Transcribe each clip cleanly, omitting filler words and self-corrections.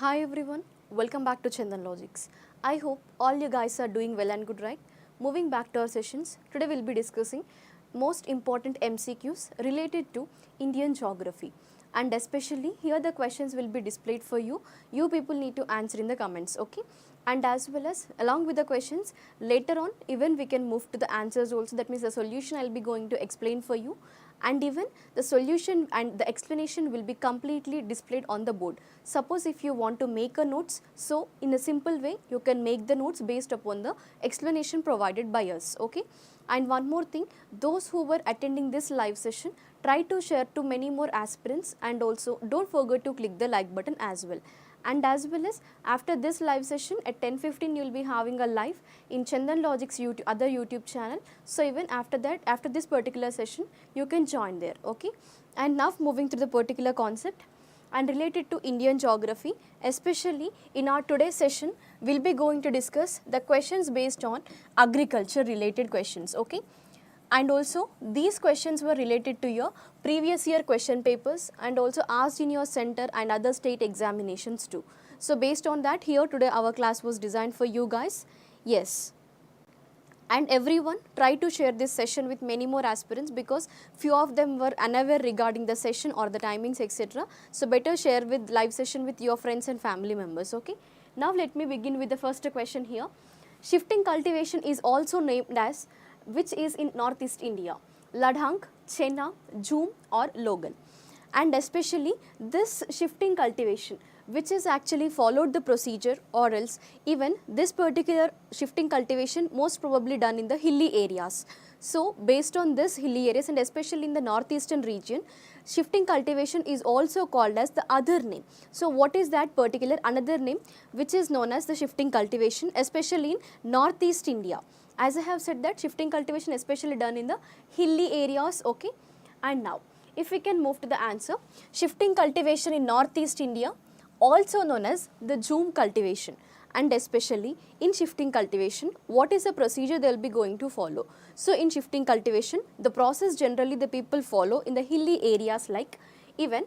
Hi everyone, welcome back to Chandan Logics. I hope all you guys are doing well and good, right? Moving back to our sessions, today we'll be discussing most important MCQs related to Indian geography. And especially here the questions will be displayed for you. You people need to answer in the comments, okay? And as well as along with the questions, later on even we can move to the answers also. That means the solution I'll be going to explain for you, and even the solution and the explanation will be completely displayed on the board. Suppose if you want to make a notes, so in a simple way you can make the notes based upon the explanation provided by us, okay? And one more thing, those who were attending this live session, try to share to many more aspirants, and also don't forget to click the like button as well. And as well as after this live session at 10:15 you will be having a live in Chandan Logics other YouTube channel. So even after that, after this particular session, you can join there, okay? And now moving to the particular concept and related to Indian geography, especially in our today's session, we'll be going to discuss the questions based on agriculture related questions, okay? And also these questions were related to your previous year question papers and also asked in your center and other state examinations too. So based on that, here today our class was designed for you guys. Yes. And everyone try to share this session with many more aspirants, because few of them were unaware regarding the session or the timings, etc. So better share with live session with your friends and family members, okay? Now let me begin with the first question here. Shifting cultivation is also named as which is in Northeast India, Ladakh, Chena, Jhum or Logan. And especially this shifting cultivation, which is actually followed the procedure, or else even this particular shifting cultivation most probably done in the hilly areas. So based on this hilly areas and especially in the northeastern region, shifting cultivation is also called as the other name. So what is that particular another name which is known as the shifting cultivation, especially in Northeast India? As I have said that shifting cultivation especially done in the hilly areas, okay? And now if we can move to the answer, shifting cultivation in Northeast India, also known as the Jhum cultivation. And especially in shifting cultivation, what is the procedure they will be going to follow? So in shifting cultivation, the process generally the people follow in the hilly areas, like even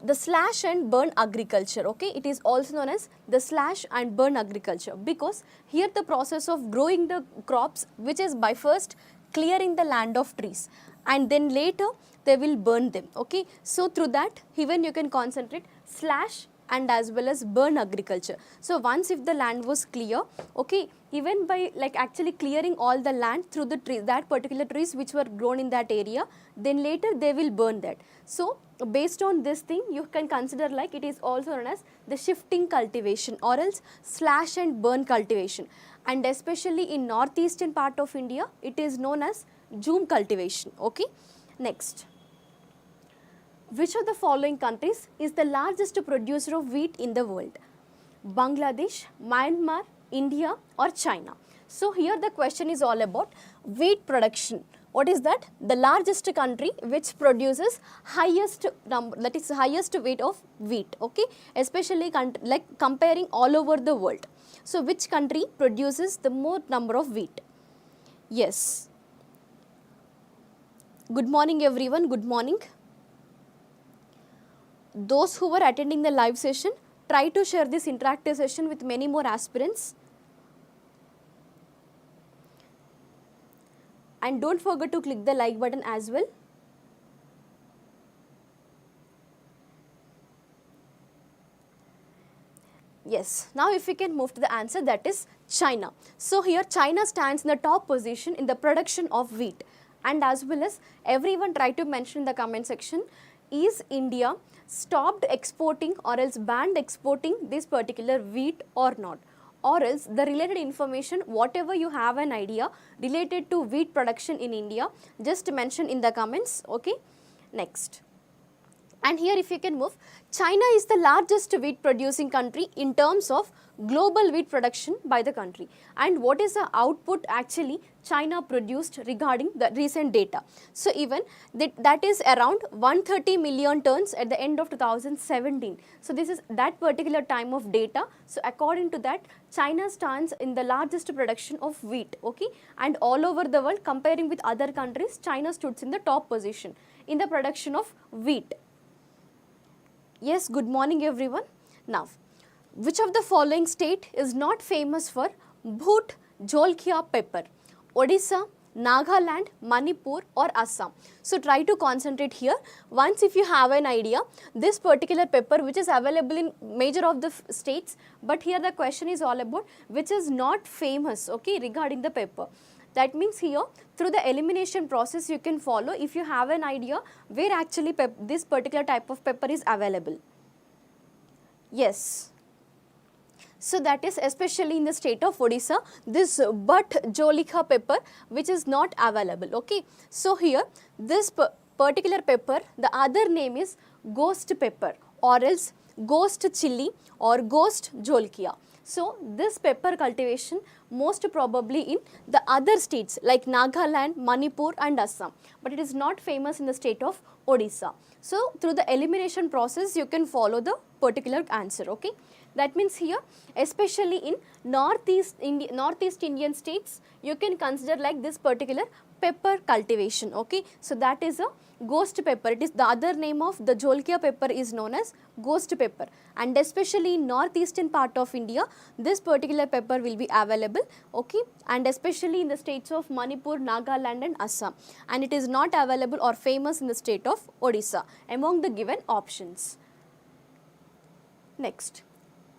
the slash and burn agriculture, okay? It is also known as the slash and burn agriculture, because here the process of growing the crops, which is by first clearing the land of trees and then later they will burn them, okay? So through that even you can concentrate slash and as well as burn agriculture. So once if the land was clear, okay, even by like actually clearing all the land through the trees, that particular trees which were grown in that area, then later they will burn that. So based on this thing, you can consider like it is also known as the shifting cultivation or else slash and burn cultivation. And especially in northeastern part of India, it is known as Jhum cultivation, okay? Next. Which of the following countries is the largest producer of wheat in the world? Bangladesh, Myanmar, India or China? So here the question is all about wheat production. What is that? The largest country which produces highest number, that is highest weight of wheat, okay? Especially like comparing all over the world. So which country produces the more number of wheat? Yes. Good morning everyone, good morning. Those who were attending the live session, try to share this interactive session with many more aspirants. And don't forget to click the like button as well. Yes, now if we can move to the answer, that is China. So here China stands in the top position in the production of wheat. And as well as everyone try to mention in the comment section, is India stopped exporting or else banned exporting this particular wheat or not? Or else the related information, whatever you have an idea related to wheat production in India, just mention in the comments, okay? Next. And here if you can move, China is the largest wheat producing country in terms of global wheat production by the country. And what is the output actually China produced regarding the recent data? So even that is around 130 million tons at the end of 2017. So this is that particular time of data. So according to that, China stands in the largest production of wheat, okay? And all over the world, comparing with other countries, China stood in the top position in the production of wheat. Yes, good morning everyone. Now, Which of the following state is not famous for Bhut Jolkia pepper? Odisha, Nagaland, Manipur or Assam. So try to concentrate here. Once if you have an idea, this particular pepper which is available in major of the states, but here the question is all about which is not famous, okay, regarding the pepper. That means here through the elimination process you can follow if you have an idea where actually this particular type of pepper is available. Yes. So that is especially in the state of Odisha, this but jolika pepper which is not available, okay. So here this particular pepper, the other name is ghost pepper or else ghost chili or ghost jolkia. So this pepper cultivation most probably in the other states like Nagaland, Manipur and Assam, but it is not famous in the state of Odisha. So through the elimination process you can follow the particular answer, okay. That means here especially in Northeast Indian states you can consider like this particular pepper cultivation, okay. So that is a ghost pepper. It is the other name of the jolkia pepper is known as ghost pepper, and especially in northeastern part of India this particular pepper will be available, okay, and especially in the states of Manipur, Nagaland and Assam, and it is not available or famous in the state of Odisha among the given options. Next,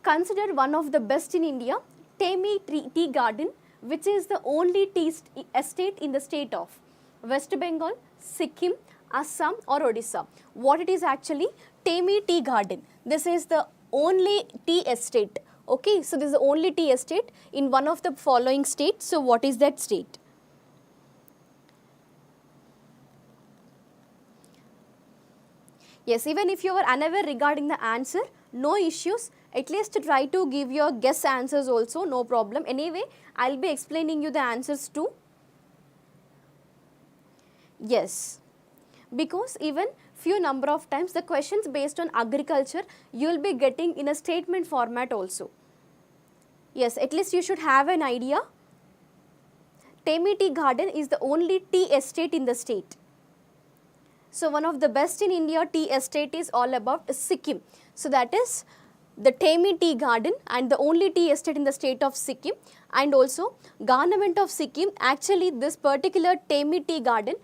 consider one of the best in India, Temi tea garden, which is the only tea estate in the state of West Bengal, Sikkim, Assam or Odisha. What it is actually? Temi tea garden. This is the only tea estate, okay. So this is the only tea estate in one of the following states. So what is that state? Yes, even if you are unaware regarding the answer, no issues, at least try to give your guess answers also, no problem. Anyway, I will be explaining you the answers too. Yes, because even few number of times the questions based on agriculture you will be getting in a statement format also. Yes, at least you should have an idea. Temi tea garden is the only tea estate in the state. So one of the best in India tea estate is all about Sikkim. So that is the Temi tea garden and the only tea estate in the state of Sikkim, and also government of Sikkim actually this particular Temi tea garden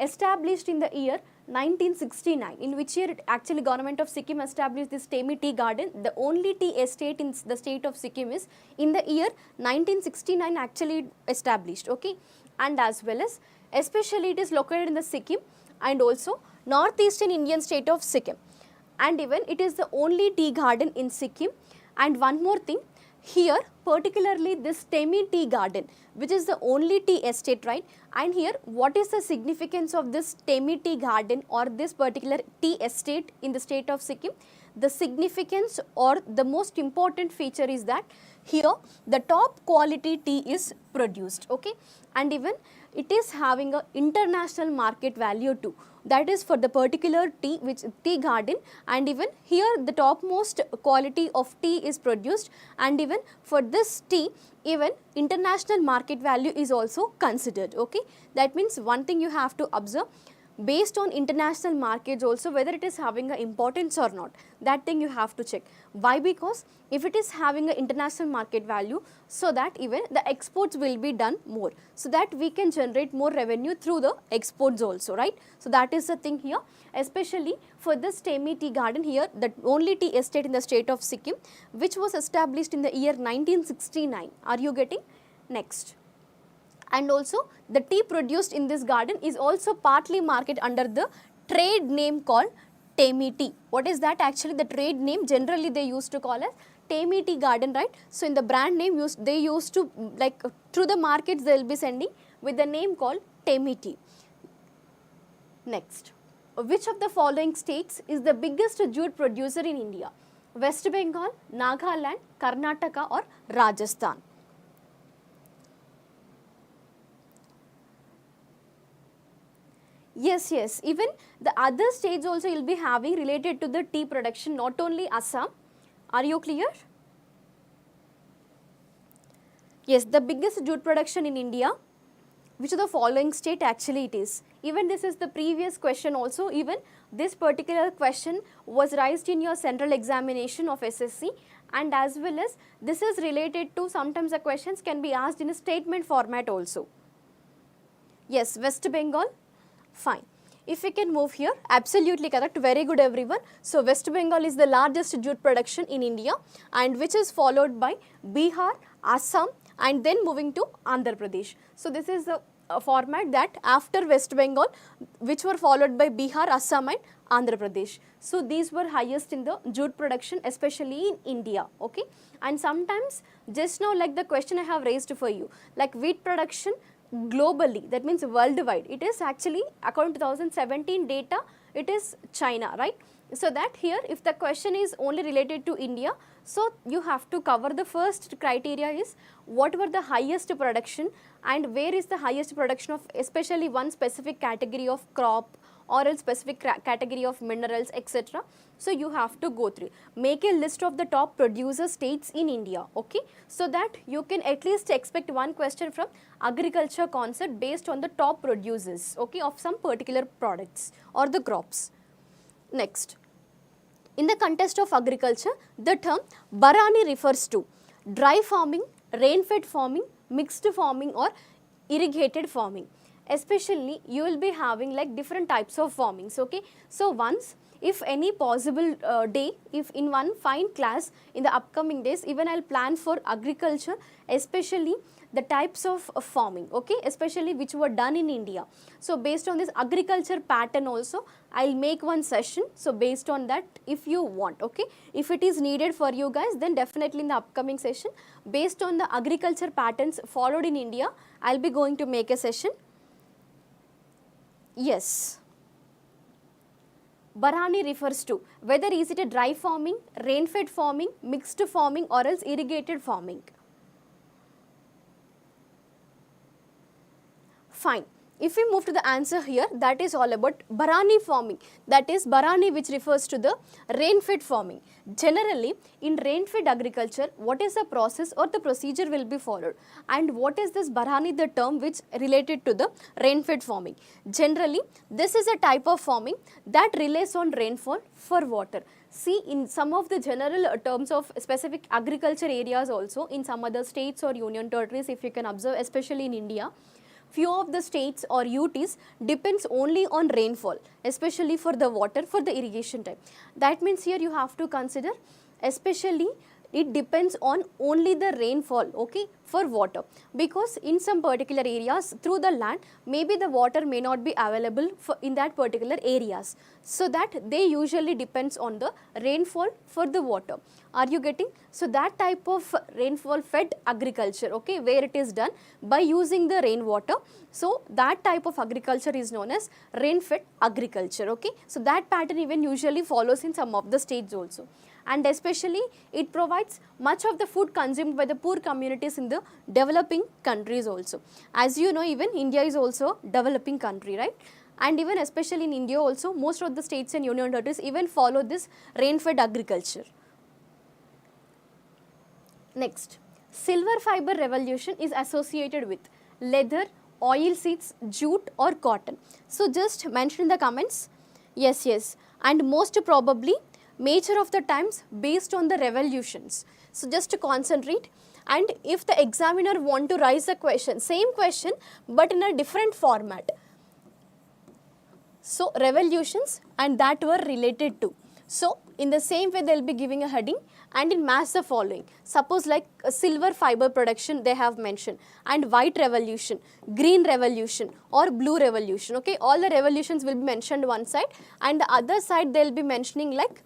established in the year 1969. In which year actually government of Sikkim established this Temi tea garden, the only tea estate in the state of Sikkim is in the year 1969 actually established, okay. And as well as especially it is located in the Sikkim and also northeastern Indian state of Sikkim, and even it is the only tea garden in Sikkim. And one more thing, here particularly this Temi tea garden which is the only tea estate, right, and here what is the significance of this Temi tea garden or this particular tea estate in the state of Sikkim? The significance or the most important feature is that here the top quality tea is produced, okay, and even it is having a international market value too. That is for the particular tea which tea garden, and even here the topmost quality of tea is produced, and even for this tea even international market value is also considered, okay. That means one thing you have to observe, based on international markets also whether it is having a importance or not, that thing you have to check. Why? Because if it is having an international market value, so that even the exports will be done more, so that we can generate more revenue through the exports also, right. So that is the thing here, especially for this Temi tea garden here, the only tea estate in the state of Sikkim which was established in the year 1969. Are you getting? Next. And also the tea produced in this garden is also partly marketed under the trade name called Temi tea. What is that actually? The trade name generally they used to call as Temi tea garden, right. So in the brand name they used to like through the markets they will be sending with the name called Temi tea. Next, which of the following states is the biggest jute producer in India? West Bengal, Nagaland, Karnataka or Rajasthan? Yes, yes, even the other states also you will be having related to the tea production, not only Assam. Are you clear? Yes, the biggest jute production in India, which of the following state actually it is? Even this is the previous question also, even this particular question was raised in your central examination of SSC, and as well as this is related to, sometimes the questions can be asked in a statement format also. Yes, West Bengal, fine. If we can move here, absolutely correct, very good everyone. So West Bengal is the largest jute production in India, and which is followed by Bihar, Assam, and then moving to Andhra Pradesh. So this is the format that after West Bengal, which were followed by Bihar, Assam and Andhra Pradesh. So these were highest in the jute production, especially in India, okay. And sometimes just now, like the question I have raised for you, like wheat production globally, that means worldwide, it is actually according to 2017 data, it is China, right. So that here, if the question is only related to India, so you have to cover the first criteria is what were the highest production and where is the highest production of especially one specific category of crop or a specific category of minerals, etc. So you have to go through, make a list of the top producer states in India, okay, so that you can at least expect one question from agriculture concept based on the top producers, okay, of some particular products or the crops. Next, in the context of agriculture, the term Barani refers to dry farming, rain-fed farming, mixed farming or irrigated farming. Especially you will be having like different types of farmings, okay. So once, if any possible day, if in one fine class in the upcoming days, even I'll plan for agriculture, especially the types of farming, okay, especially which were done in India. So based on this agriculture pattern also, I'll make one session. So based on that, if you want, okay, if it is needed for you guys, then definitely in the upcoming session, based on the agriculture patterns followed in India, I'll be going to make a session. Yes, Barani refers to whether is it a dry farming, rain-fed farming, mixed farming or else irrigated farming. Fine. If we move to the answer here, that is all about Barani farming. That is Barani, which refers to the rain-fed farming. Generally, in rain-fed agriculture, what is the process or the procedure will be followed? And what is this Barani, the term which related to the rain-fed farming? Generally, this is a type of farming that relies on rainfall for water. See, in some of the general terms of specific agriculture areas also, in some other states or union territories, if you can observe, especially in India, few of the states or UTs depends only on rainfall, especially for the water, for the irrigation type. That means here you have to consider, especially it depends on only the rainfall, okay, for water, because in some particular areas through the land, maybe the water may not be available for in that particular areas. So that they usually depends on the rainfall for the water. Are you getting? So that type of rainfall fed agriculture, okay, where it is done by using the rainwater. So that type of agriculture is known as rain fed agriculture, okay. So that pattern even usually follows in some of the states also. And especially it provides much of the food consumed by the poor communities in the developing countries also. As you know, even India is also a developing country, right? And even especially in India also, most of the states and union territories even follow this rain-fed agriculture. Next, silver fiber revolution is associated with leather, oil seeds, jute or cotton. So just mention in the comments, yes, yes, and most probably major of the times based on the revolutions. So just to concentrate, and if the examiner want to raise a question, same question but in a different format. So revolutions and that were related to. So in the same way they will be giving a heading and in mass the following. Suppose like silver fiber production they have mentioned, and white revolution, green revolution or blue revolution, okay. All the revolutions will be mentioned one side, and the other side they will be mentioning like,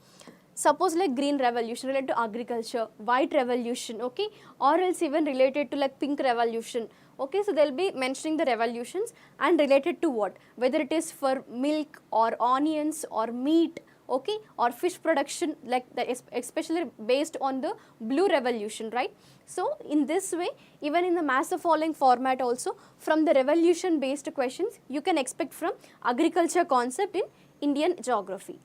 suppose like green revolution related to agriculture, white revolution, okay, or else even related to like pink revolution, okay. So they will be mentioning the revolutions and related to what, whether it is for milk or onions or meat, okay, or fish production, like that, especially based on the blue revolution, right. So in this way, even in the mass the following format also, from the revolution based questions you can expect from agriculture concept in Indian geography.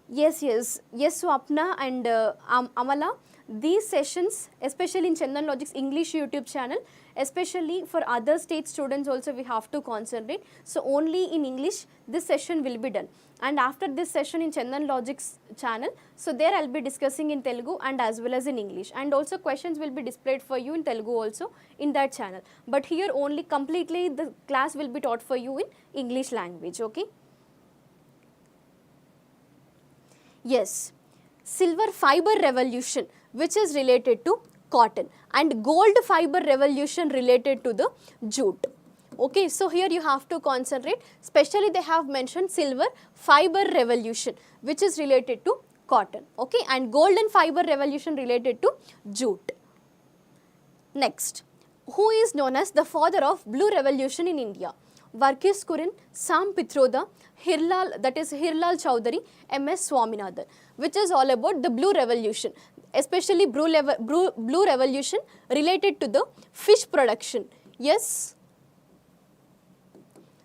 Yes, Swapna and Amala. These sessions, especially in Chandan Logic's English YouTube channel, especially for other state students also we have to concentrate. So only in English this session will be done. And after this session in Chandan Logic's channel, so there I'll be discussing in Telugu and as well as in English. And also questions will be displayed for you in Telugu also in that channel. But here only completely the class will be taught for you in English language, okay? Yes, silver fiber revolution which is related to cotton and gold fiber revolution related to the jute. Okay, so here you have to concentrate, especially they have mentioned silver fiber revolution which is related to cotton, okay, and golden fiber revolution related to jute. Next, who is known as the father of blue revolution in India? Varghese Kurin, Sam Pitroda, Hirlal, that is Hirlal Chowdhury, MS Swaminathan, which is all about the blue revolution, especially blue revolution related to the fish production. Yes.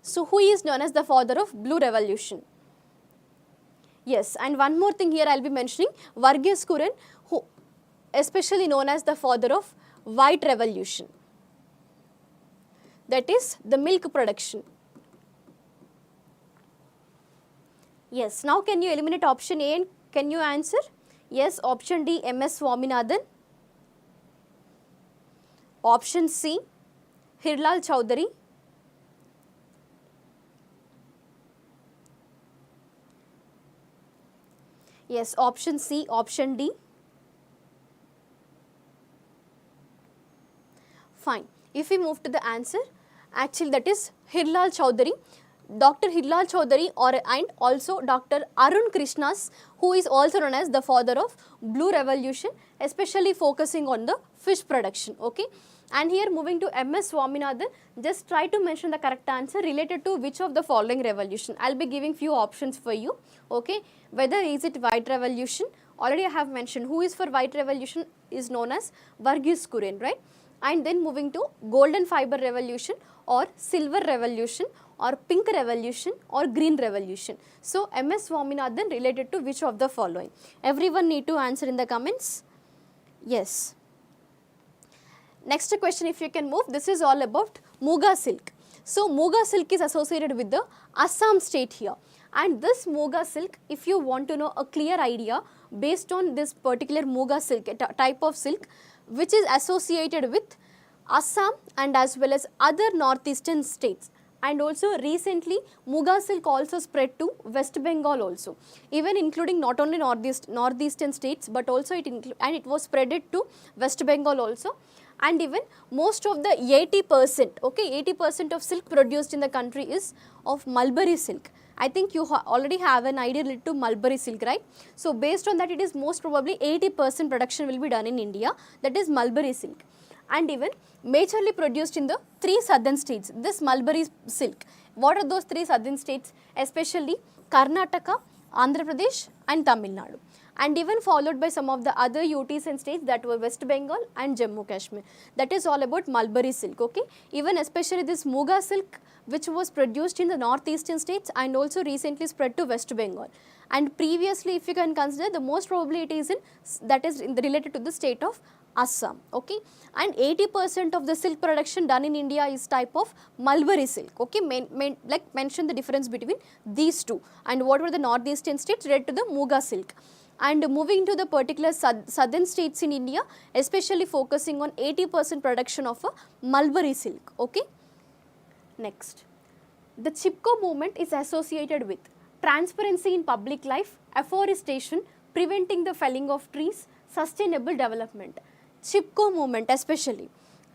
So who is known as the father of blue revolution? Yes, and one more thing here I will be mentioning, Varghese Kurin, who especially known as the father of white revolution, that is the milk production. Yes, now can you eliminate option A and can you answer? Yes, option D, MS Swaminathan. Option C, Hirlal Chowdhury. Yes, option C, option D. Fine. If we move to the answer, actually that is Hirlal Chowdhury. Dr. Hirlal Chowdhury and also Dr. Arun Krishnas, who is also known as the father of blue revolution, especially focusing on the fish production, okay. And here moving to MS Swaminathan, just try to mention the correct answer related to which of the following revolution. I will be giving few options for you, okay. Whether is it white revolution, already I have mentioned who is for white revolution is known as Varghese Kurin, right. And then moving to golden fiber revolution or silver revolution or pink revolution or green revolution. So MS Swaminathan related to which of the following? Everyone need to answer in the comments. Yes. Next question, if you can move, this is all about Muga silk. So Muga silk is associated with the Assam state here, and this Muga silk, if you want to know a clear idea based on this particular Muga silk, type of silk which is associated with Assam and as well as other northeastern states. And also recently Muga silk also spread to West Bengal also, even including not only northeastern states but also it was spreaded to West Bengal also. And even most of the 80%, okay, 80% of silk produced in the country is of mulberry silk. I think you already have an idea related to mulberry silk, right? So based on that, it is most probably 80% production will be done in India, that is mulberry silk. And even majorly produced in the 3 southern states, this mulberry silk. What are those 3 southern states? Especially Karnataka, Andhra Pradesh and Tamil Nadu. And even followed by some of the other UTs and states, that were West Bengal and Jammu Kashmir. That is all about mulberry silk, okay. Even especially this Muga silk which was produced in the northeastern states and also recently spread to West Bengal. And previously, if you can consider, the most probably it is related to the state of Assam, okay. And 80% of the silk production done in India is type of mulberry silk, okay. Like mention the difference between these two, and what were the northeastern states related to the Muga silk. And moving to the particular southern states in India, especially focusing on 80% production of a mulberry silk, okay. Next, the Chipko movement is associated with transparency in public life, afforestation, preventing the felling of trees, sustainable development. Chipko movement especially,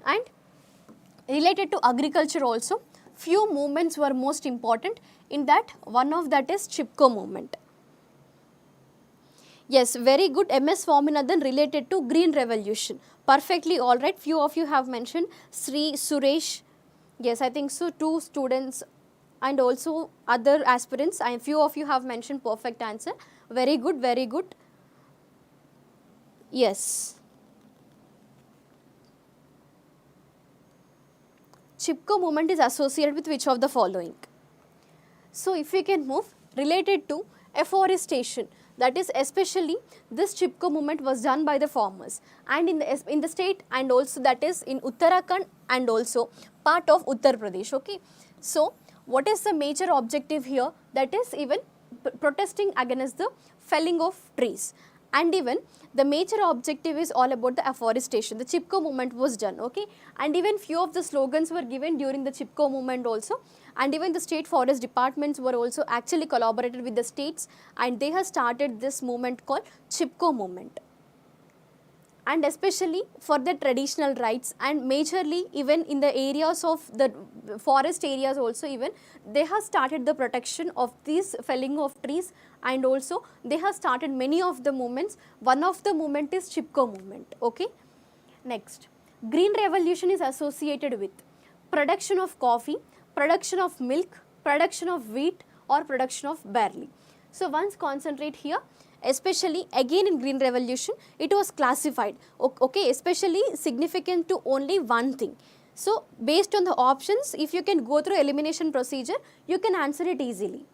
and related to agriculture also, few movements were most important. In that, one of that is Chipko movement. Yes, very good. MS Swaminathan related to green revolution. Perfectly all right. Few of you have mentioned Sri Suresh. Yes, I think so. 2 students and also other aspirants. And few of you have mentioned perfect answer. Very good, very good. Yes. Chipko movement is associated with which of the following? So if we can move, related to afforestation. That is, especially this Chipko movement was done by the farmers and in the state, and also that is in Uttarakhand and also part of Uttar Pradesh. Okay. So what is the major objective here? That is even protesting against the felling of trees, and even the major objective is all about the afforestation. The Chipko movement was done. Okay. And even few of the slogans were given during the Chipko movement also, and even the state forest departments were also actually collaborated with the states, and they have started this movement called Chipko movement. And especially for the traditional rights, and majorly even in the areas of the forest areas also, even they have started the protection of these felling of trees, and also they have started many of the movements. One of the movement is Chipko movement. Okay. Next, green revolution is associated with production of coffee, production of milk, production of wheat, or production of barley. So once concentrate here, especially again in green revolution it was classified, okay, especially significant to only one thing. So based on the options, if you can go through elimination procedure, you can answer it easily.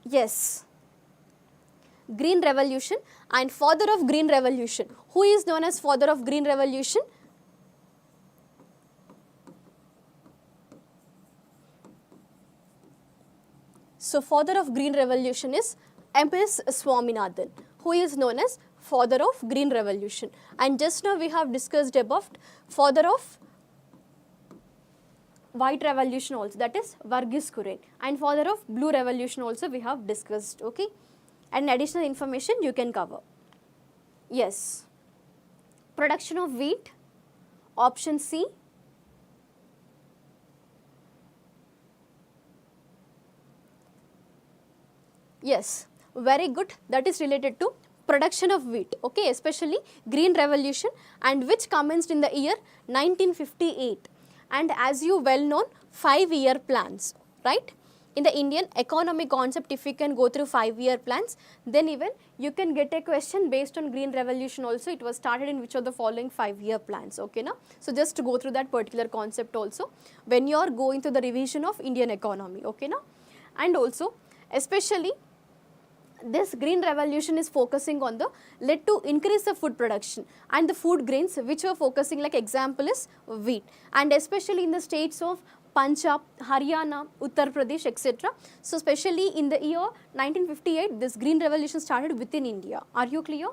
Yes, green revolution. And father of green revolution, who is known as father of green revolution? So father of green revolution is MS Swaminathan, who is known as father of green revolution. And just now we have discussed about father of white revolution also, that is Varghese Kurian, and father of blue revolution also we have discussed. Okay. And additional information you can cover. Yes, production of wheat, option C. Yes, very good. That is related to production of wheat. Okay, especially green revolution, and which commenced in the year 1958. And as you well known, 5-year plans, right? In the Indian economic concept, if you can go through 5-year plans, then even you can get a question based on green revolution also. It was started in which of the following 5-year plans. Okay, now so just to go through that particular concept also when you are going to the revision of Indian economy. Okay, now, and also especially this green revolution is focusing on the led to increase the food production and the food grains which are focusing, like example is wheat, and especially in the states of Punjab, Haryana, Uttar Pradesh, etc. So especially in the year 1958, this green revolution started within India. Are you clear?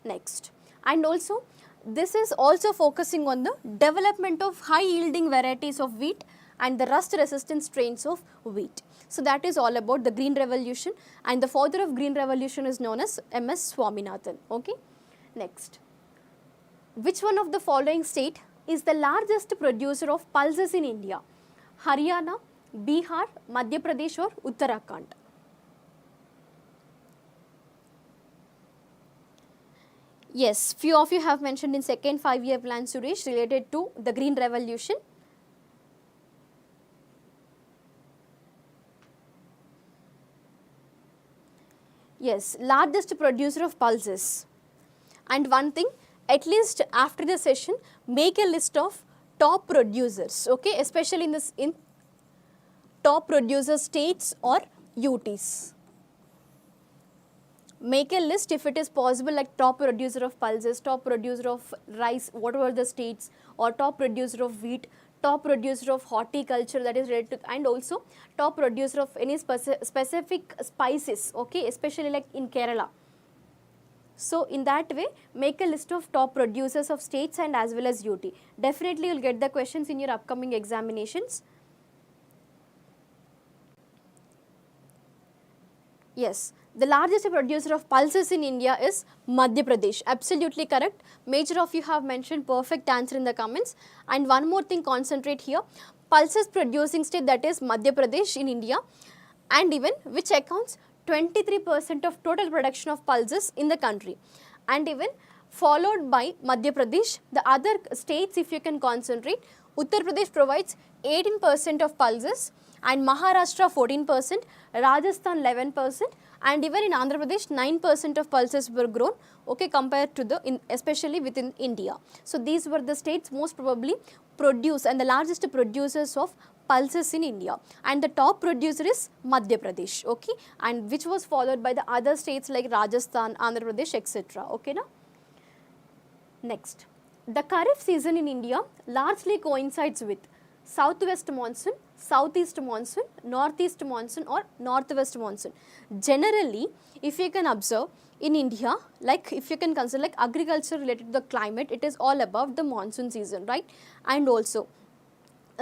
Next, and also this is also focusing on the development of high yielding varieties of wheat and the rust resistant strains of wheat. So that is all about the green revolution, and the father of green revolution is known as MS Swaminathan. Okay. Next, which one of the following state is the largest producer of pulses in India? Haryana, Bihar, Madhya Pradesh, or Uttarakhand? Yes, few of you have mentioned in second 5-year plan, Suresh, related to the green revolution. Yes, largest producer of pulses. And one thing, at least after the session, make a list of top producers, okay, especially in this in top producer states or UTs. Make a list if it is possible, like top producer of pulses, top producer of rice, whatever the states, or top producer of wheat, top producer of horticulture, that is related to, and also top producer of any specific spices, okay, especially like in Kerala. So in that way, make a list of top producers of states and as well as UT. Definitely you will get the questions in your upcoming examinations. Yes, the largest producer of pulses in India is Madhya Pradesh. Absolutely correct. Major of you have mentioned perfect answer in the comments. And one more thing, concentrate here. Pulses producing state, that is Madhya Pradesh in India, and even which accounts 23% of total production of pulses in the country, and even followed by Madhya Pradesh. The other states, if you can concentrate, Uttar Pradesh provides 18% of pulses, and Maharashtra 14%, Rajasthan 11%, and even in Andhra Pradesh 9% of pulses were grown, okay, compared to the especially within India. So these were the states most probably produce and the largest producers of pulses in India, and the top producer is Madhya Pradesh, okay, and which was followed by the other states like Rajasthan, Andhra Pradesh, etc. Okay, now next, the Kharif season in India largely coincides with southwest monsoon, southeast monsoon, northeast monsoon or northwest monsoon. Generally, if you can observe in India, like if you can consider like agriculture related to the climate, it is all about the monsoon season, right? And also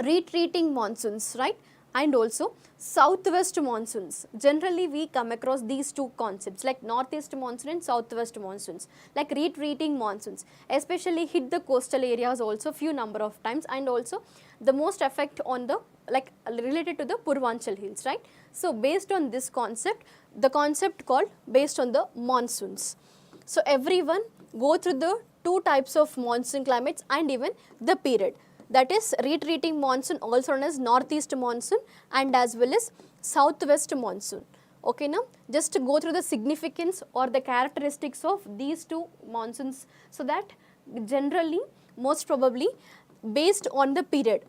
retreating monsoons, right? And also southwest monsoons. Generally we come across these two concepts like northeast monsoon and southwest monsoons. Like retreating monsoons especially hit the coastal areas also few number of times, and also the most effect on the like related to the Purvanchal hills, right? So based on this concept, the concept called based on the monsoons. So everyone go through the two types of monsoon climates and even the period, that is retreating monsoon, also known as northeast monsoon, and as well as southwest monsoon. Okay, now just to go through the significance or the characteristics of these two monsoons, so that generally most probably based on the period,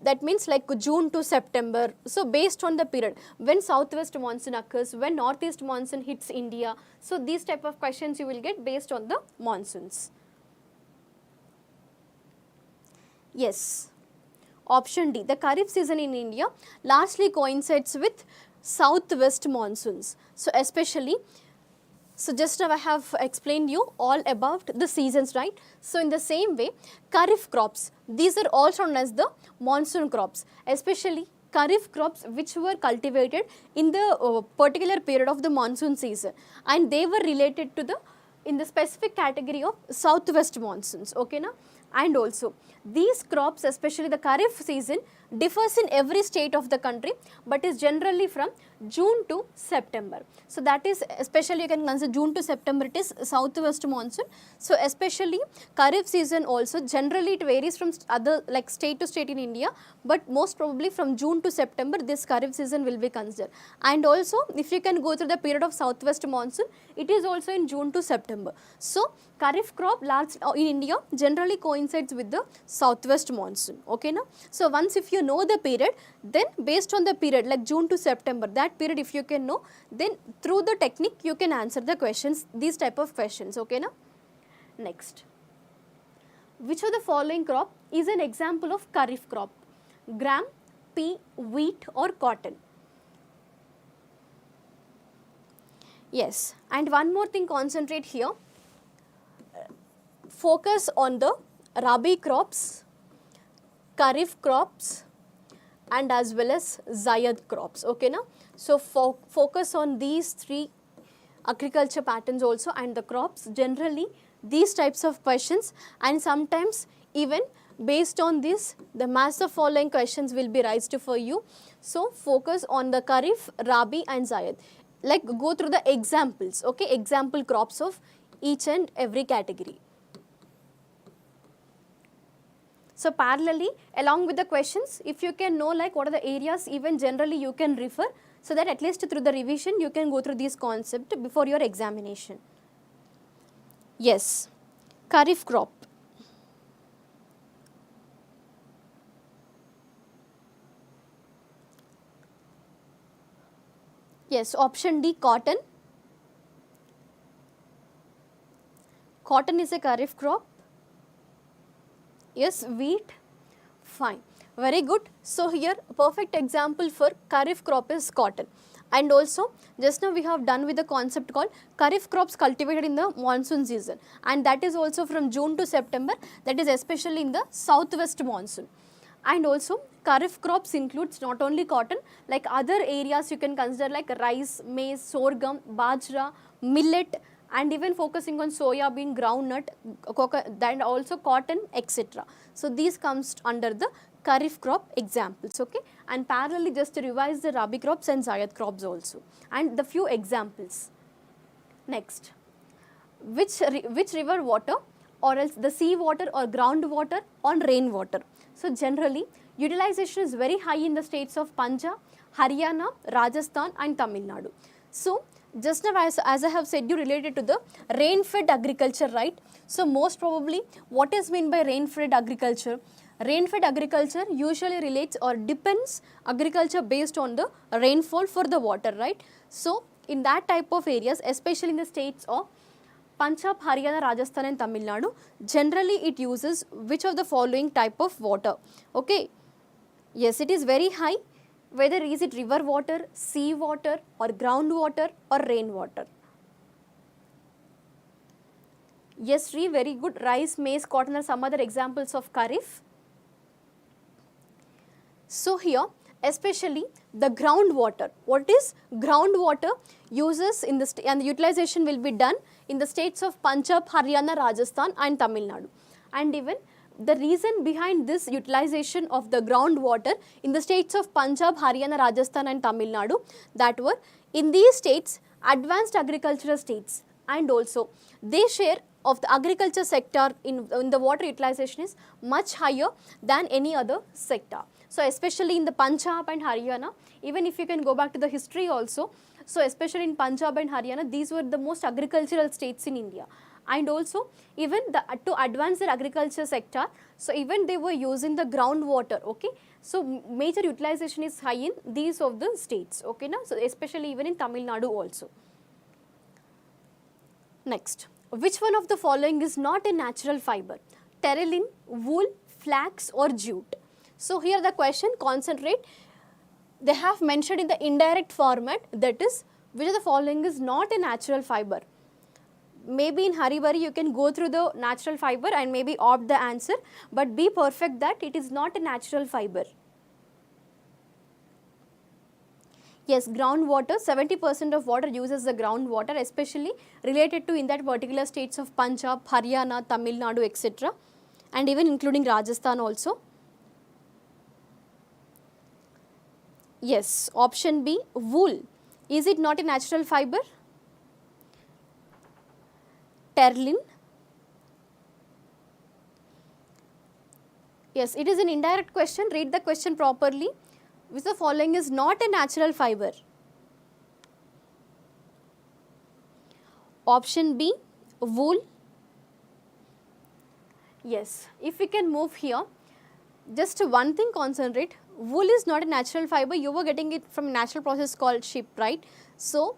that means like June to September. So based on the period when southwest monsoon occurs, when northeast monsoon hits India, so these type of questions you will get based on the monsoons. Yes, option D, the Kharif season in India largely coincides with southwest monsoons. So especially, so just now I have explained you all about the seasons, right? So in the same way, Kharif crops, these are also known as the monsoon crops, especially Kharif crops which were cultivated in the particular period of the monsoon season, and they were related to the in the specific category of southwest monsoons. Okay, now, and also these crops, especially the Kharif season, differs in every state of the country, but is generally from June to September. So that is especially you can consider June to September, it is southwest monsoon. So especially Kharif season also generally it varies from other like state to state in India, but most probably from June to September this Kharif season will be considered. And also if you can go through the period of southwest monsoon, it is also in June to September. So Kharif crop large in India generally coincides with the southwest monsoon. Okay, now, so once if you know the period, then based on the period like June to September, that period if you can know, then through the technique you can answer the questions, these type of questions. Okay, now, next, which of the following crop is an example of Kharif crop? Gram, pea, wheat or cotton? Yes, and one more thing, concentrate here, focus on the Rabi crops, Kharif crops and as well as Zayad crops. Okay, now, so focus on these three agriculture patterns also and the crops, generally these types of questions, and sometimes even based on this the mass of following questions will be raised for you. So focus on the Kharif, Rabi and Zayad, like go through the examples, okay, example crops of each and every category. So parallelly along with the questions, if you can know like what are the areas, even generally you can refer, so that at least through the revision you can go through these concepts before your examination. Yes, Kharif crop. Yes, option D, cotton. Cotton is a Kharif crop. Yes, wheat, fine, very good. So here perfect example for Kharif crop is cotton. And also just now we have done with the concept called Kharif crops cultivated in the monsoon season, and that is also from June to September, that is especially in the southwest monsoon. And also Kharif crops includes not only cotton, like other areas you can consider like rice, maize, sorghum, bajra, millet, and even focusing on soya bean, groundnut, then also cotton, etc. So these comes under the Kharif crop examples, okay, and parallelly just to revise the Rabi crops and Zayad crops also, and the few examples. Next, which river water or else the sea water or groundwater on rainwater? So generally utilization is very high in the states of Punjab, Haryana, Rajasthan and Tamil Nadu. So just now as I have said you related to the rain-fed agriculture, right? So most probably what is meant by rain-fed agriculture? Rain-fed agriculture usually relates or depends agriculture based on the rainfall for the water, right? So, in that type of areas, especially in the states of Punjab, Haryana, Rajasthan and Tamil Nadu, generally it uses which of the following type of water, okay? Yes, it is very high, whether is it river water, sea water or groundwater or rainwater. Yes, Sri, very good. Rice, maize, cotton are some other examples of kharif. So here, especially the groundwater. What is groundwater uses in the and the utilization will be done in the states of Punjab, Haryana, Rajasthan and Tamil Nadu. And even the reason behind this utilization of the groundwater in the states of Punjab, Haryana, Rajasthan and Tamil Nadu, that were in these states advanced agricultural states, and also their share of the agriculture sector in the water utilization is much higher than any other sector. So, especially in the Punjab and Haryana, even if you can go back to the history also, so especially in Punjab and Haryana, these were the most agricultural states in India. And also even to advance their agriculture sector, so even they were using the groundwater, okay. So, major utilization is high in these of the states, okay now. So, especially even in Tamil Nadu also. Next, which one of the following is not a natural fiber? Terylene, wool, flax or jute? So, here the question, concentrate, they have mentioned in the indirect format, that is which of the following is not a natural fiber. Maybe in hurry burry you can go through the natural fiber and maybe opt the answer, but be perfect that it is not a natural fiber. Yes, groundwater, 70% of water uses the groundwater, especially related to in that particular states of Punjab, Haryana, Tamil Nadu, etc. and even including Rajasthan also. Yes, option B, wool. Is it not a natural fiber? Terylene. Yes, it is an indirect question. Read the question properly. Which the following is not a natural fiber? Option B, wool. Yes, if we can move here, just one thing concentrate. Wool is not a natural fiber. You were getting it from a natural process called sheep, right? So,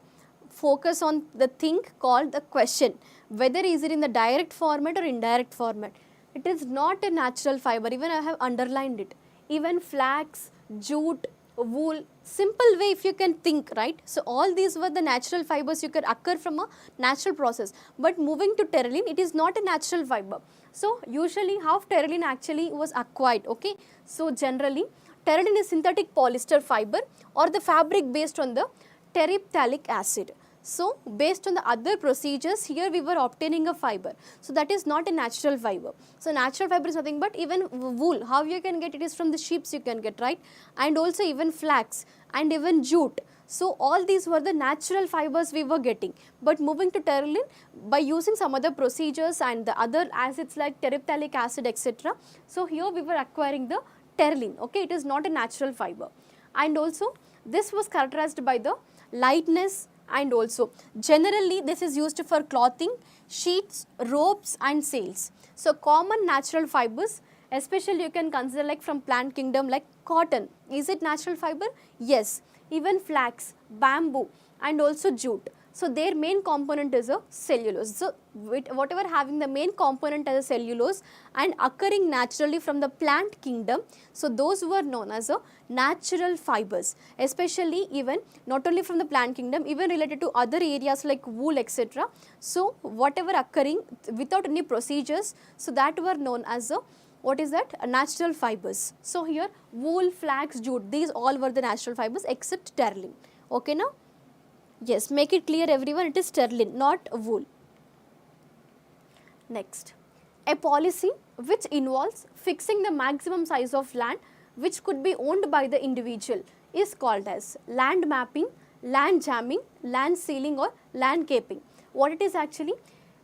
focus on the thing called the question. Whether is it in the direct format or indirect format. It is not a natural fiber. Even I have underlined it. Even flax, jute, wool, simple way if you can think, right? So, all these were the natural fibers you could occur from a natural process. But moving to terylene, it is not a natural fiber. So, usually how terylene actually was acquired, okay? So, generally terylene is synthetic polyester fiber or the fabric based on the terephthalic acid. So, based on the other procedures, here we were obtaining a fiber. So, that is not a natural fiber. So, natural fiber is nothing but even wool, how you can get it is from the sheeps you can get, right? And also even flax and even jute. So, all these were the natural fibers we were getting. But moving to terylene, by using some other procedures and the other acids like terephthalic acid, etc. So, here we were acquiring the terylene, okay? It is not a natural fiber. And also, this was characterized by the lightness, and also generally this is used for clothing, sheets, ropes and sails. So, common natural fibers, especially you can consider like from plant kingdom like cotton. Is it natural fiber? Yes. Even flax, bamboo and also jute. So, their main component is a cellulose. So, whatever having the main component as a cellulose and occurring naturally from the plant kingdom, so those were known as a natural fibers, especially even not only from the plant kingdom, even related to other areas like wool, etc. So, whatever occurring without any procedures, so that were known as a what is that? Natural fibers. So, here wool, flax, jute, these all were the natural fibers except terylene. Okay now? Yes, make it clear everyone, it is terylene, not wool. Next, a policy which involves fixing the maximum size of land which could be owned by the individual is called as land mapping, land jamming, land sealing or land caping. What it is actually?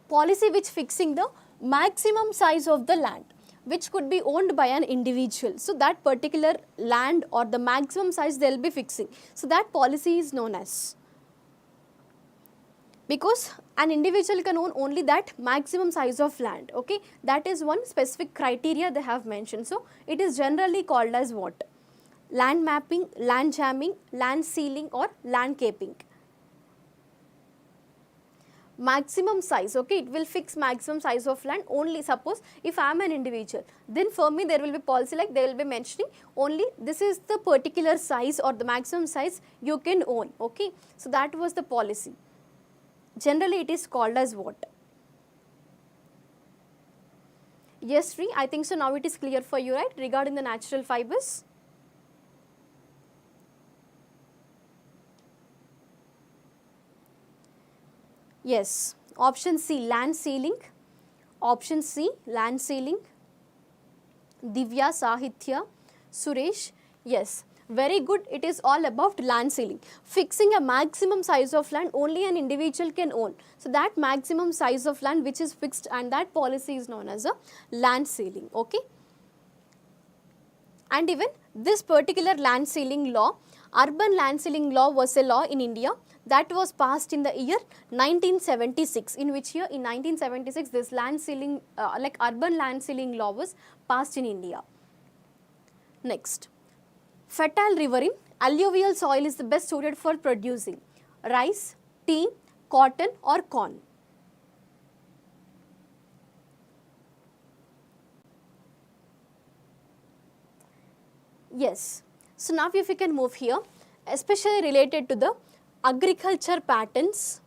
Policy which fixing the maximum size of the land which could be owned by an individual. So, that particular land or the maximum size they will be fixing. So, that policy is known as. Because an individual can own only that maximum size of land, okay, that is one specific criteria they have mentioned. So it is generally called as what? Land mapping, land jamming, land sealing, or land caping. Maximum size, okay, it will fix maximum size of land only. Suppose if I am an individual, then for me there will be policy like they will be mentioning only this is the particular size or the maximum size you can own, okay. So that was the policy. Generally it is called as what? Yes, Sri, I think so now it is clear for you, right, regarding the natural fibers. Yes, option C, land sealing. Option C, land sealing. Divya, Sahithya, Suresh, yes, very good. It is all about land sealing. Fixing a maximum size of land only an individual can own. So that maximum size of land which is fixed, and that policy is known as a land sealing, okay. And even this particular land sealing law, urban land sealing law, was a law in India that was passed in the year 1976. In which year? In 1976 this land sealing like urban land sealing law was passed in India. Next, fertile riverine alluvial soil is the best suited for producing rice, tea, cotton, or corn. Yes. So now if we can move here, especially related to the agriculture patterns,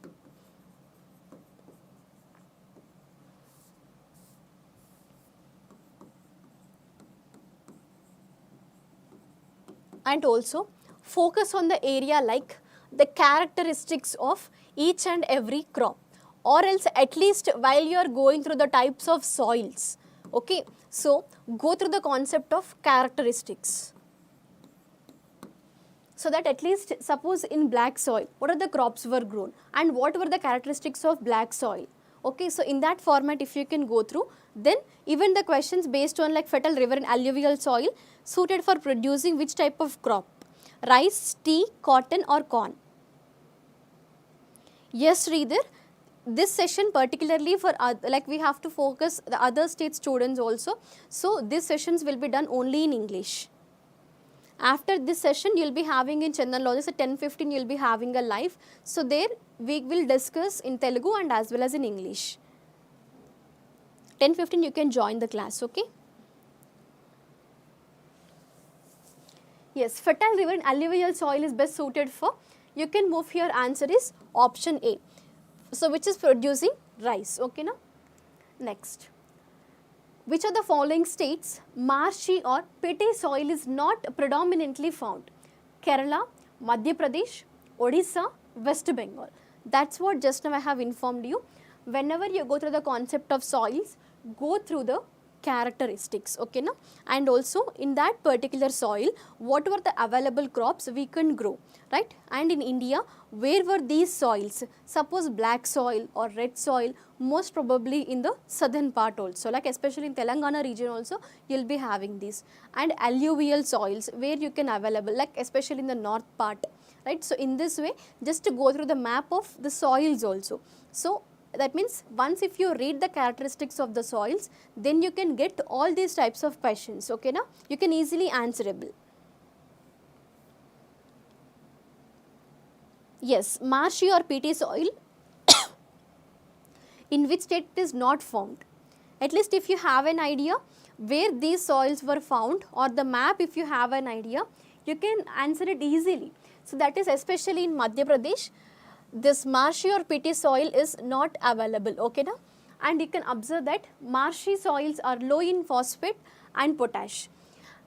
and also focus on the area like the characteristics of each and every crop, or else at least while you are going through the types of soils, okay. So go through the concept of characteristics. So that at least suppose in black soil, what are the crops were grown and what were the characteristics of black soil, okay. So in that format if you can go through, then even the questions based on like fertile river and alluvial soil suited for producing which type of crop, rice, tea, cotton, or corn. Yes, reader, this session particularly for like we have to focus the other state students also. So these sessions will be done only in English. After this session you will be having in Chandan Logics at 10:15 you will be having a live. So there we will discuss in Telugu and as well as in English. 10:15 you can join the class, okay. Yes, fertile river and alluvial soil is best suited for, you can move here, answer is option A. So which is producing rice, okay now. Next, which of the following states marshy or petty soil is not predominantly found? Kerala, Madhya Pradesh, Odisha, West Bengal. That's what just now I have informed you. Whenever you go through the concept of soils, go through the characteristics, okay na? And also in that particular soil, what were the available crops we can grow, right? And in India, where were these soils? Suppose black soil or red soil, most probably in the southern part also, like especially in Telangana region also, you'll be having these. And alluvial soils, where you can available, like especially in the north part, right? So in this way, just to go through the map of the soils also. So that means once if you read the characteristics of the soils, then you can get all these types of questions, okay na? You can easily answerable. Yes, marshy or peaty soil, in which state it is not found. At least if you have an idea where these soils were found, or the map if you have an idea, you can answer it easily. So that is especially in Madhya Pradesh, this marshy or peaty soil is not available, okay na? And you can observe that marshy soils are low in phosphate and potash,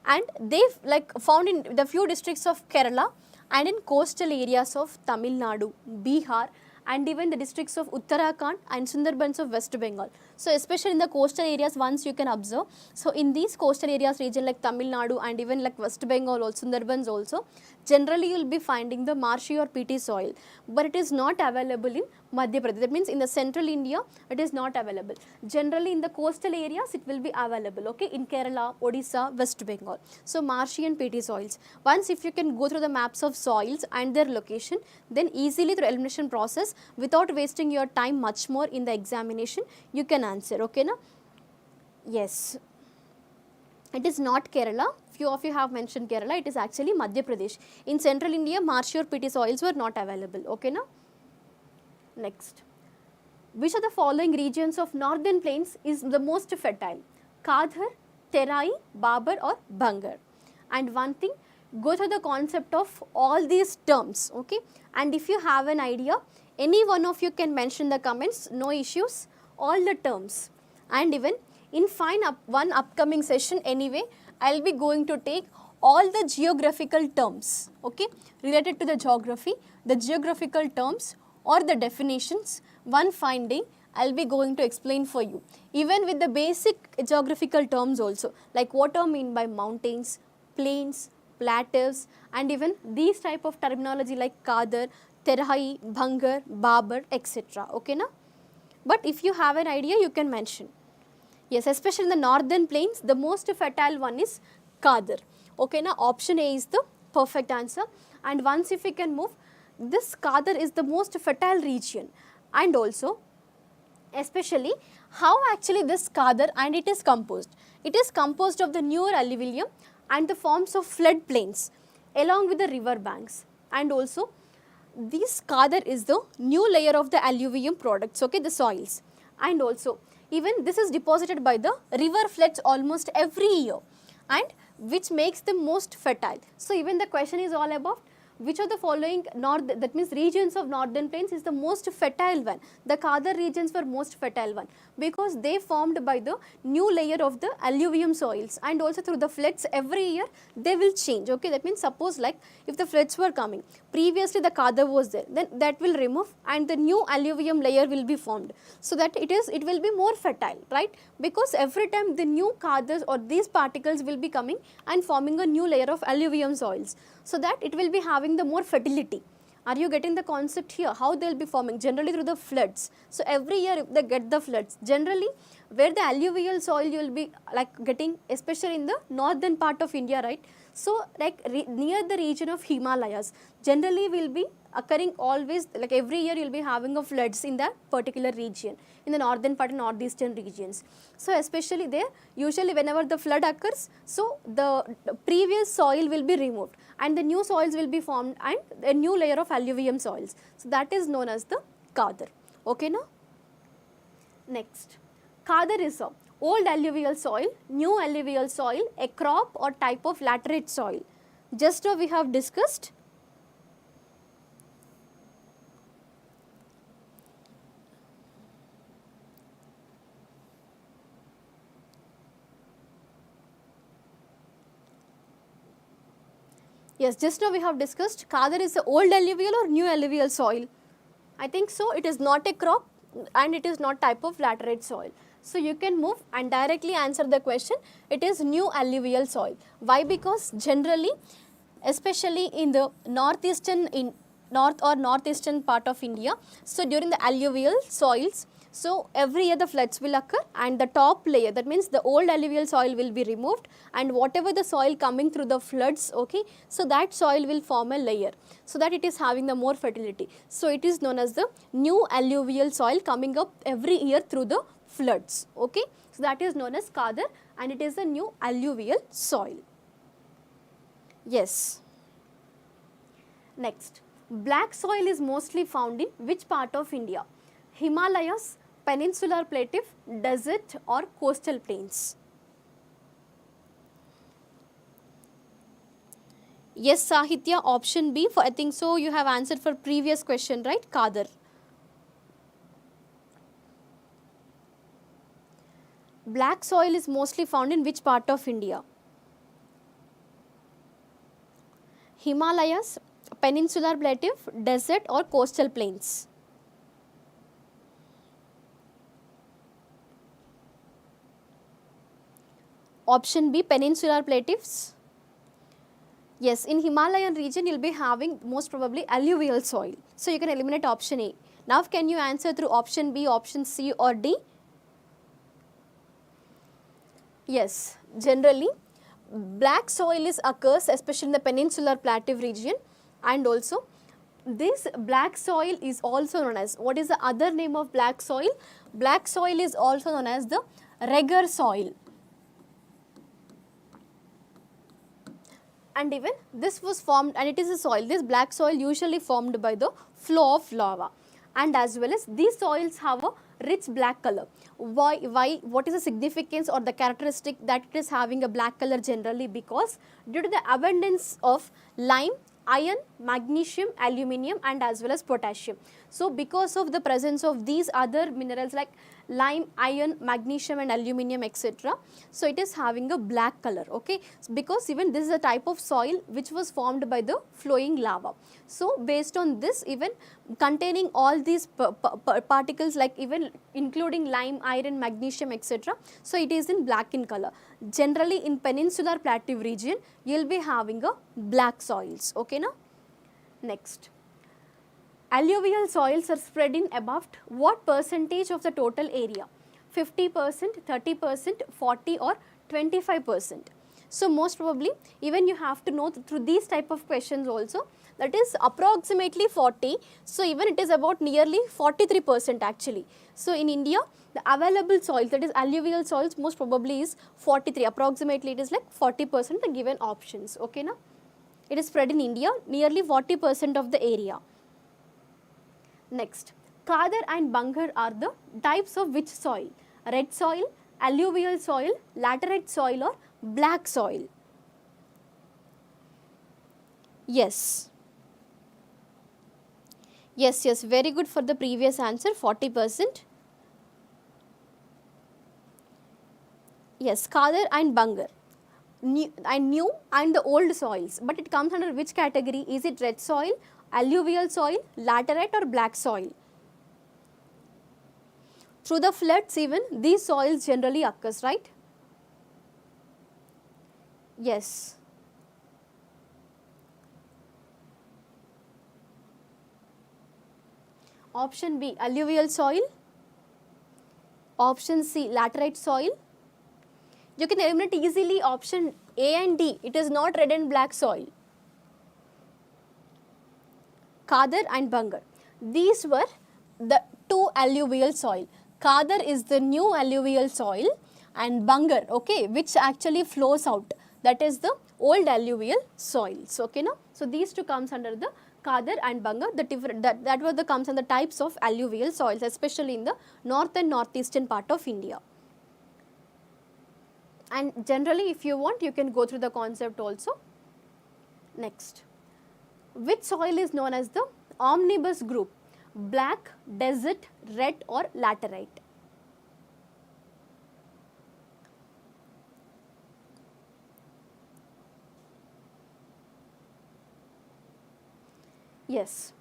and they like found in the few districts of Kerala and in coastal areas of Tamil Nadu, Bihar, and even the districts of Uttarakhand and Sundarbans of West Bengal. So especially in the coastal areas, once you can observe, so in these coastal areas region like Tamil Nadu and even like West Bengal or Sundarbans also, generally you will be finding the marshy or peaty soil, but it is not available in Madhya Pradesh. That means in the central India it is not available. Generally in the coastal areas it will be available, okay, in Kerala, Odisha, West Bengal. So marshy and peaty soils. Once if you can go through the maps of soils and their location, then easily through elimination process without wasting your time much more in the examination. You can answer, okay na? Yes. It is not Kerala. Few of you have mentioned Kerala. It is actually Madhya Pradesh. In central India, marshy or peaty soils were not available, okay na? Next. Which of the following regions of northern plains is the most fertile? Kadhar, Terai, Babar or Bhangar? And one thing, go through the concept of all these terms, okay? And if you have an idea, any one of you can mention in the comments, no issues, all the terms. And even in one upcoming session anyway, I will be going to take all the geographical terms, okay, related to the geography, the geographical terms or the definitions. One fine day I will be going to explain for you, even with the basic geographical terms also, like what I mean by mountains, plains, plateaus, and even these type of terminology like Kadar, Terhai, Bhangar, Babar, etc. Okay na? But if you have an idea, you can mention. Yes, especially in the northern plains, the most fertile one is Kadar. Okay na? Option A is the perfect answer. And once if we can move, this Kadar is the most fertile region. And also, especially how actually this Kadar and it is composed. It is composed of the newer alluvium and the forms of flood plains along with the river banks. And also, this Kadar is the new layer of the alluvium products, okay, the soils. And also, even this is deposited by the river floods almost every year, and which makes them most fertile. So, even the question is all about which of the following that means regions of northern plains is the most fertile one. The Kadar regions were most fertile one because they formed by the new layer of the alluvium soils, and also through the floods every year they will change, okay. That means suppose like if the floods were coming, previously the Kadar was there, then that will remove and the new alluvium layer will be formed, so that it will be more fertile, right, because every time the new Kadars or these particles will be coming and forming a new layer of alluvium soils, so that it will be having the more fertility. Are you getting the concept here? How they will be forming? Generally through the floods. So, every year if they get the floods, generally where the alluvial soil you will be like getting, especially in the northern part of India, right. So, like near the region of Himalayas, generally will be occurring always, like every year you will be having a floods in that particular region, in the northern part and northeastern regions. So, especially there, usually whenever the flood occurs, so the previous soil will be removed and the new soils will be formed and a new layer of alluvium soils. So, that is known as the Kadar. Okay now? Next, Kadar is a old alluvial soil, new alluvial soil, a crop or type of laterite soil. Just now we have discussed. Yes, just now we have discussed Kadar is the old alluvial or new alluvial soil. I think so. It is not a crop and it is not type of laterite soil. So, you can move and directly answer the question. It is new alluvial soil. Why? Because generally, especially in the northeastern part of India, so during the alluvial soils, so every year the floods will occur and the top layer, that means the old alluvial soil will be removed, and whatever the soil coming through the floods, okay, so that soil will form a layer, so that it is having the more fertility. So, it is known as the new alluvial soil coming up every year through the floods, okay. So, that is known as Kadar and it is a new alluvial soil. Yes. Next, black soil is mostly found in which part of India? Himalayas, peninsular plateau, desert or coastal plains? Yes, Sahitya, option B. For I think so you have answered for previous question, right? Kadar. Black soil is mostly found in which part of India? Himalayas, peninsular plateau, desert or coastal plains? Option B, peninsular plateaus. Yes, in Himalayan region you will be having most probably alluvial soil. So, you can eliminate option A. Now, can you answer through option B, option C or D? Yes, generally black soil occurs especially in the peninsular plateau region, and also this black soil is also known as, what is the other name of black soil? Black soil is also known as the regur soil. And even this was formed, and it is a soil, this black soil usually formed by the flow of lava, and as well as these soils have a rich black color. Why, what is the significance or the characteristic that it is having a black color generally? Because due to the abundance of lime, iron, magnesium, aluminium, and as well as potassium. So because of the presence of these other minerals like lime, iron, magnesium and aluminium, etc., so it is having a black color, okay, because even this is a type of soil which was formed by the flowing lava. So based on this, even containing all these particles like even including lime, iron, magnesium, etc., so it is in black in color. Generally in peninsular plateau region you will be having a black soils, okay now. Next, alluvial soils are spread in about what percentage of the total area? 50%, 30%, 40 or 25%. So most probably even you have to know through these type of questions also, that is approximately 40. So even it is about nearly 43% actually. So in India the available soils, that is alluvial soils, most probably is 43, approximately it is like 40% the given options, okay now. It is spread in India nearly 40% of the area. Next, Khadar and Bangar are the types of which soil? Red soil, alluvial soil, laterite soil or black soil? Yes. Yes, yes, very good for the previous answer, 40%. Yes, Khadar and Bangar. New and the old soils, but it comes under which category? Is it red soil, alluvial soil, laterite or black soil? Through the floods even these soils generally occurs, right? Yes. Option B, alluvial soil. Option C, laterite soil. You can eliminate easily option A and D. It is not red and black soil. Khadar and Bangar. These were the two alluvial soil. Khadar is the new alluvial soil and Bangar, okay, which actually flows out. That is the old alluvial soils, okay now. So these two comes under the Khadar and Bangar. The different that was the comes under types of alluvial soils, especially in the north and northeastern part of India. And generally if you want you can go through the concept also. Next, which soil is known as the omnibus group? Black, desert, red or laterite? Yes.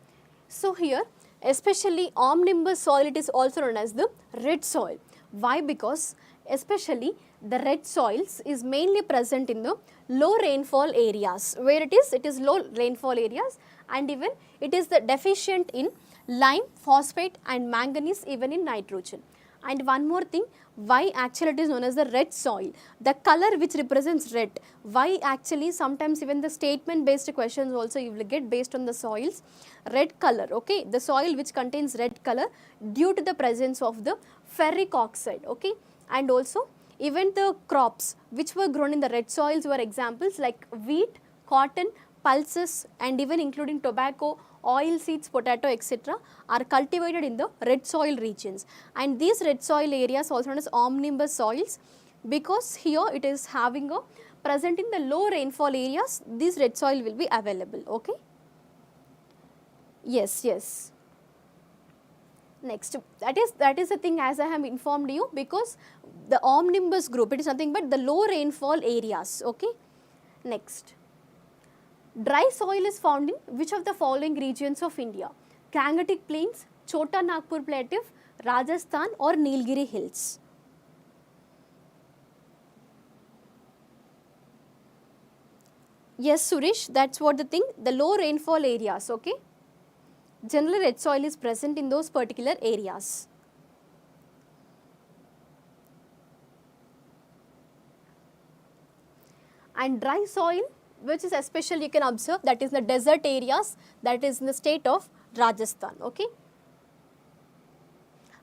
So here especially omnibus soil, it is also known as the red soil. Why? Because especially the red soils is mainly present in the low rainfall areas. Where it is low rainfall areas, and even it is the deficient in lime, phosphate and manganese, even in nitrogen. And one more thing, why actually it is known as the red soil? The color which represents red. Why actually sometimes even the statement based questions also you will get based on the soils. Red color, okay, the soil which contains red color due to the presence of the ferric oxide, okay. And also even the crops which were grown in the red soils were examples like wheat, cotton, pulses and even including tobacco, oil seeds, potato, etc. are cultivated in the red soil regions. And these red soil areas also known as omnibus soils, because here it is having a present in the low rainfall areas, this red soil will be available, okay. Yes, yes. Next, that is the thing as I have informed you, because the omnibus group, it is nothing but the low rainfall areas, okay. Next, dry soil is found in which of the following regions of India? Gangetic Plains, Chota Nagpur Plateau, Rajasthan or Nilgiri Hills? Yes, Suresh, that's what the thing, the low rainfall areas, okay. Generally red soil is present in those particular areas. And dry soil which is especially you can observe, that is the desert areas, that is in the state of Rajasthan, okay.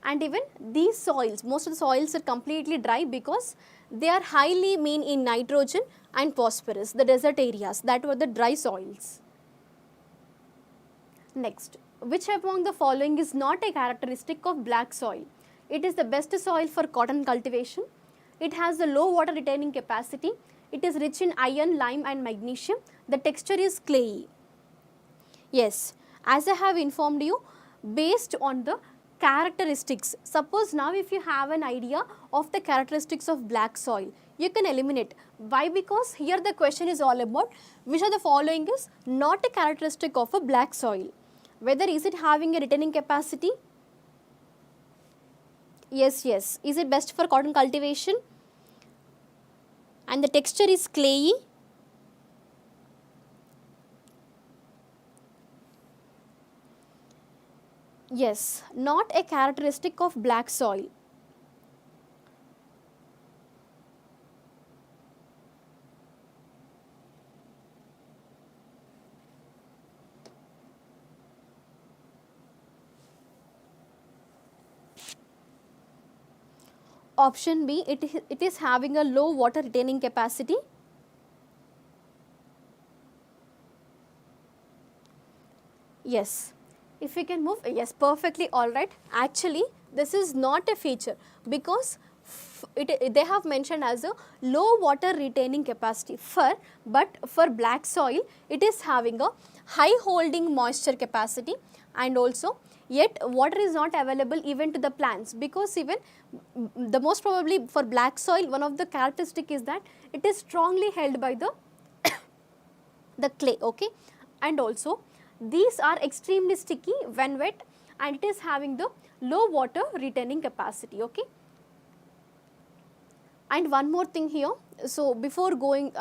And even these soils, most of the soils are completely dry because they are highly mean in nitrogen and phosphorus, the desert areas, that were the dry soils. Next, which among the following is not a characteristic of black soil? It is the best soil for cotton cultivation. It has the low water retaining capacity. It is rich in iron, lime and magnesium. The texture is clayey. Yes, as I have informed you, based on the characteristics, suppose now if you have an idea of the characteristics of black soil, you can eliminate. Why? Because here the question is all about which of the following is not a characteristic of a black soil. Whether is it having a retaining capacity? Yes, yes. Is it best for cotton cultivation? And the texture is clayey. Yes, not a characteristic of black soil. Option B, it is having a low water retaining capacity. Yes. If we can move, yes, perfectly all right. Actually, this is not a feature because they have mentioned as a low water retaining capacity but for black soil, it is having a high holding moisture capacity, and also yet water is not available even to the plants, because even the most probably for black soil, one of the characteristic is that it is strongly held by the the clay, okay. And also these are extremely sticky when wet, and it is having the low water retaining capacity, okay. And one more thing here, so before going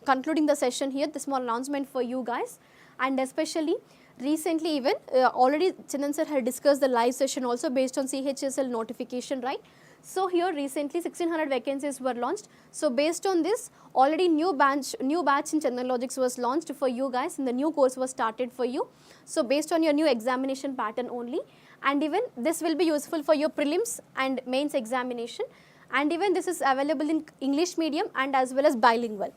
concluding the session here, the small announcement for you guys, and especially recently even already Chandan sir had discussed the live session also based on CHSL notification, right. So here recently 1600 vacancies were launched. So based on this, already new batch in Chandan Logics was launched for you guys, and the new course was started for you. So based on your new examination pattern only, and even this will be useful for your prelims and mains examination, and even this is available in English medium and as well as bilingual.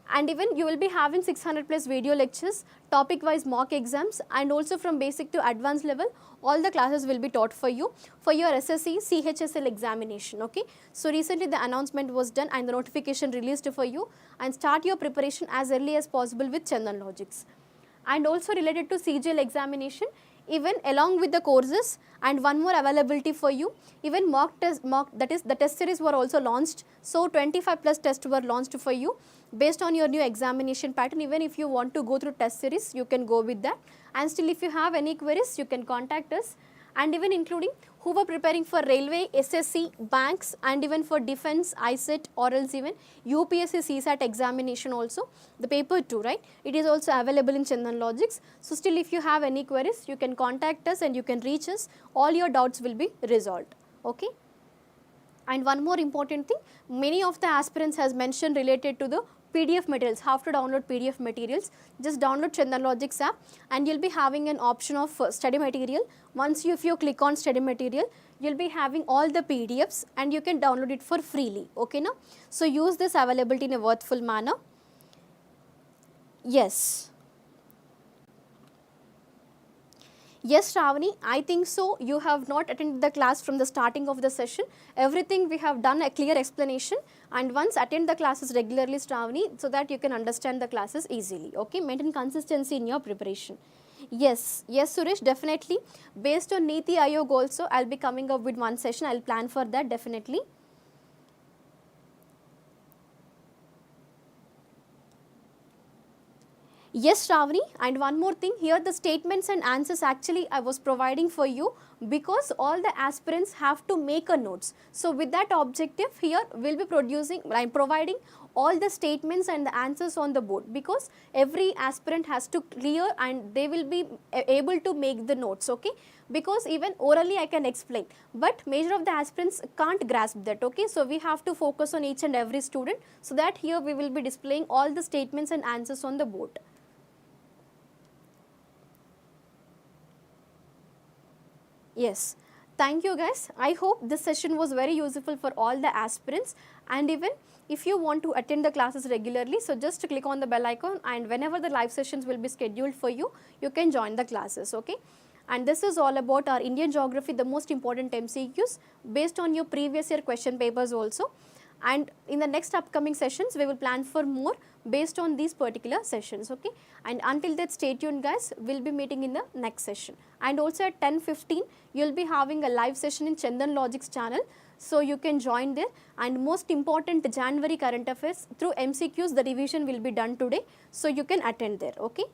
And even you will be having 600 plus video lectures, topic wise mock exams, and also from basic to advanced level, all the classes will be taught for you for your SSC CHSL examination, okay. So recently the announcement was done and the notification released for you, and start your preparation as early as possible with Chandan Logics. And also related to CGL examination, even along with the courses, and one more availability for you, even that is the test series were also launched. So 25 plus tests were launched for you based on your new examination pattern. Even if you want to go through test series, you can go with that, and still if you have any queries, you can contact us. And even including who were preparing for railway, SSC, banks, and even for defense, ISET, or else even UPSC CSAT examination also, the paper 2, right, it is also available in Chandan Logics. So still if you have any queries, you can contact us and you can reach us, all your doubts will be resolved, okay. And one more important thing, many of the aspirants has mentioned related to the PDF materials, how to download PDF materials. Just download Chandan Logics app, and you'll be having an option of study material. Once if you click on study material, you'll be having all the PDFs and you can download it for freely, okay now. So use this availability in a worthful manner. Yes. Yes, Shravani, I think so. You have not attended the class from the starting of the session. Everything we have done a clear explanation, and once attend the classes regularly, Shravani, so that you can understand the classes easily, okay. Maintain consistency in your preparation. Yes, yes Suresh, definitely. Based on Niti Aayog also, I'll be coming up with one session. I'll plan for that definitely. Yes, Shravani, and one more thing here, the statements and answers actually I was providing for you because all the aspirants have to make a notes. So with that objective here, we'll be providing all the statements and the answers on the board, because every aspirant has to clear and they will be able to make the notes, okay. because even orally I can explain, but major of the aspirants can't grasp that, okay. So we have to focus on each and every student, so that here we will be displaying all the statements and answers on the board. Yes, thank you guys. I hope this session was very useful for all the aspirants, and even if you want to attend the classes regularly, so just click on the bell icon, and whenever the live sessions will be scheduled for you, you can join the classes, okay. And this is all about our Indian geography, the most important MCQs based on your previous year question papers also. And in the next upcoming sessions, we will plan for more based on these particular sessions, okay. And until that, stay tuned guys, we'll be meeting in the next session. And also at 10:15, you'll be having a live session in Chandan Logics channel, so you can join there. And most important January current affairs through MCQs, the revision will be done today, so you can attend there, okay.